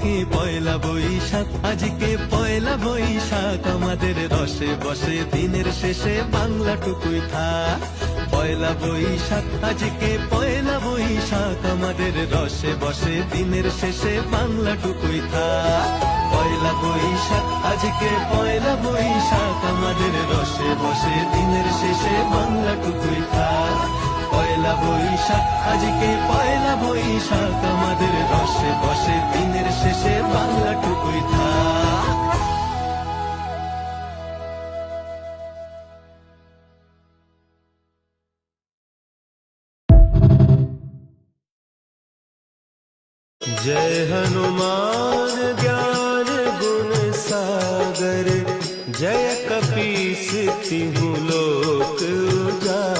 আজকে পয়লা বৈশাখ, আজকে পয়লা বৈশাখ, আমাদের রসে বসে দিনের শেষে বাংলাটুকুই থাক। পয়লা বৈশাখ, আজকে পয়লা বৈশাখ, আমাদের রসে বসে দিনের শেষে বাংলাটুকুই থাক। পয়লা বৈশাখ, আজকে পয়লা বৈশাখ, আমাদের রসে বসে দিনের শেষে বাংলাটুকুই থাক। পয়লা বৈশাখ, আজকে পয়লা বৈশাখ, আমাদের রসে বসে দিনের শেষে বাংলাটুকুই থাক। जय हनुमान ज्ञान गुण सागर, जय कपीस तिहु लोक उजागर।